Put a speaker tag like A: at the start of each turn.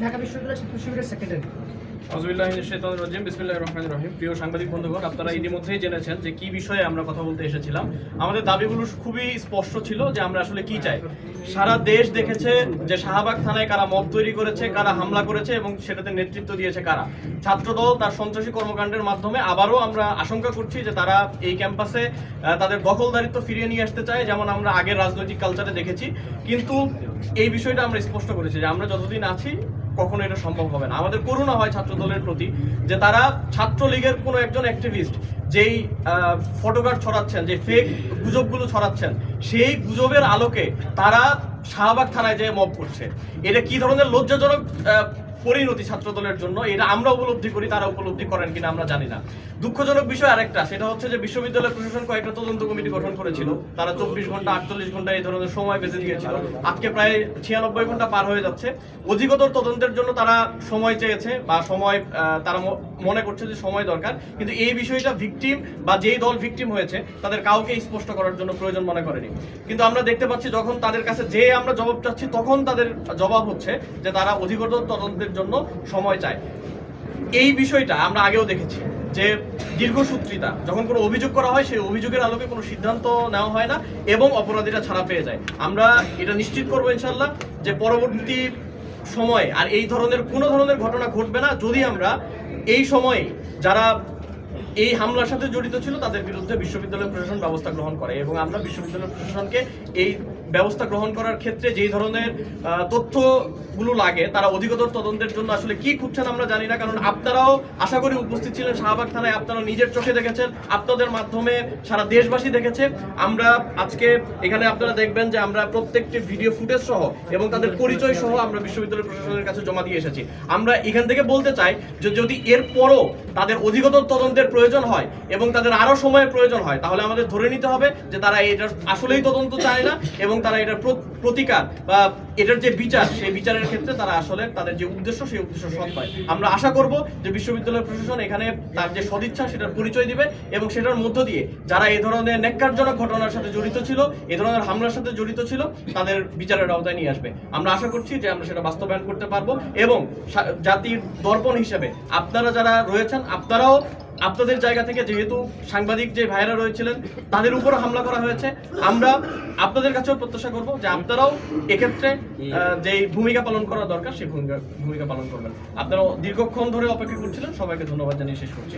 A: ঢাকা বিশ্ববিদ্যালয় ছাত্র শিবিরের সেক্রেটারি।
B: প্রিয় সাংবাদিক বন্ধুগণ, আপনারা ইতিমধ্যেই জেনেছেন যে কি বিষয়ে আমরা কথা বলতে এসেছিলাম। আমাদের দাবিগুলো খুবই স্পষ্ট ছিল যে আমরা আসলে কি চাই। সারা দেশ দেখেছে যে শাহবাগ থানায় কারা মব তৈরি করেছে, কারা হামলা করেছে এবং সেটাতে নেতৃত্ব দিয়েছে কারা। ছাত্রদল তার সন্ত্রাসী কর্মকাণ্ডের মাধ্যমে আবারও আমরা আশঙ্কা করছি যে তারা এই ক্যাম্পাসে তাদের দখলদারিত্ব ফিরিয়ে নিয়ে আসতে চায়, যেমন আমরা আগের রাজনৈতিক কালচারে দেখেছি। কিন্তু এই বিষয়টা আমরা স্পষ্ট করেছি যে আমরা যতদিন আছি কখনো এটা সম্ভব হবে না। আমাদের করুণা হয় ছাত্র দলের প্রতি যে তারা ছাত্রলীগের কোনো একজন অ্যাক্টিভিস্ট যেই ফটোগ্রাফ ছড়াচ্ছেন, যে ফেক গুজবগুলো ছড়াচ্ছেন, সেই গুজবের আলোকে তারা শাহবাগ থানায় যেয়ে মব করছে। এটা কি ধরনের লজ্জাজনক পরিণতি ছাত্র দলের জন্য, এটা আমরা উপলব্ধি করি, তারা উপলব্ধি করেন কিনা আমরা জানি না। দুঃখজনক বিষয় আরেকটা, সেটা হচ্ছে যে বিশ্ববিদ্যালয় প্রশাসন কয়েকটা তদন্ত কমিটি গঠন করেছিল। তারা 24 ঘন্টা 48 ঘন্টা এই ধরনের সময় বেঁধে দিয়েছিল। আজকে প্রায় 96 ঘন্টা পার হয়ে যাচ্ছে। অধিকতর তদন্তের জন্য তারা সময় চেয়েছে বা সময় তারা মনে করছে যে সময় দরকার, কিন্তু এই বিষয়টা ভিকটিম বা যেই দল ভিকটিম হয়েছে তাদের কাউকে স্পষ্ট করার জন্য প্রয়োজন মনে করেনি। কিন্তু আমরা দেখতে পাচ্ছি যখন তাদের কাছে যে আমরা জবাব চাচ্ছি তখন তাদের জবাব হচ্ছে যে তারা অধিকতর তদন্তের জন্য সময় চায়। এই বিষয়টা আমরা আগেও দেখেছি যে দীর্ঘসূত্রিতা, যখন কোনো অভিযোগ করা হয় সেই অভিযোগের আলোকে কোনো সিদ্ধান্ত নেওয়া হয় না এবং অপরাধীরা ছাড়া পেয়ে যায়। আমরা এটা নিশ্চিত করবো ইনশাল্লাহ যে পরবর্তী সময়ে আর এই ধরনের কোনো ধরনের ঘটনা ঘটবে না, যদি আমরা এই সময়ে যারা এই হামলার সাথে জড়িত ছিল তাদের বিরুদ্ধে বিশ্ববিদ্যালয় প্রশাসন ব্যবস্থা গ্রহণ করে। এবং আমরা বিশ্ববিদ্যালয় প্রশাসনকে এই ব্যবস্থা গ্রহণ করার ক্ষেত্রে যেই ধরনের তথ্যগুলো লাগে, তারা অধিকতর তদন্তের জন্য আসলে কি খুঁজছেন আমরা জানি না, কারণ আপনারাও আশা করি উপস্থিত ছিলেন শাহবাগ থানায়, আপনারা নিজের চোখে দেখেছেন, আপনাদের মাধ্যমে সারা দেশবাসী দেখেছে। আমরা আজকে এখানে আপনারা দেখবেন যে আমরা প্রত্যেকটি ভিডিও ফুটেজ সহ এবং তাদের পরিচয় সহ আমরা বিশ্ববিদ্যালয় প্রশাসনের কাছে জমা দিয়ে এসেছি। আমরা এখান থেকে বলতে চাই যে যদি এরপরও তাদের অধিকতর তদন্তের প্রয়োজন হয় এবং তাদের আরো সময়ের প্রয়োজন হয়, তাহলে আমাদের ধরে নিতে হবে যে তারা এটা আসলেই তদন্ত চায় না এবং তারা এটার প্রতিকার বা এটার যে বিচার, সেই বিচারের ক্ষেত্রে তারা আসলে তাদের যে উদ্দেশ্য সেই উদ্দেশ্য সৎ হয়। আমরা আশা করব যে বিশ্ববিদ্যালয় প্রশাসন এখানে তার যে সদিচ্ছা সেটার পরিচয় দিবে এবং সেটার মধ্য দিয়ে যারা এই ধরনের ন্যাক্কারজনক ঘটনার সাথে জড়িত ছিল, এই ধরনের হামলার সাথে জড়িত ছিল, তাদের বিচারের আওতায় নিয়ে আসবে। আমরা আশা করছি যে আমরা সেটা বাস্তবায়ন করতে পারবো এবং জাতির দর্পণ হিসেবে আপনারা যারা রয়েছেন, আপনারাও আপনাদের জায়গা থেকে, যেহেতু সাংবাদিক যে ভাইরা রয়েছিলেন তাদের উপর হামলা করা হয়েছে, আমরা আপনাদের কাছেও প্রত্যাশা করব যে আপনারাও এক্ষেত্রে যে ভূমিকা পালন করা দরকার সেই ভূমিকা পালন করবেন। আপনারাও দীর্ঘক্ষণ ধরে অপেক্ষা করছিলেন। সবাইকে ধন্যবাদ জানিয়ে শেষ করছি।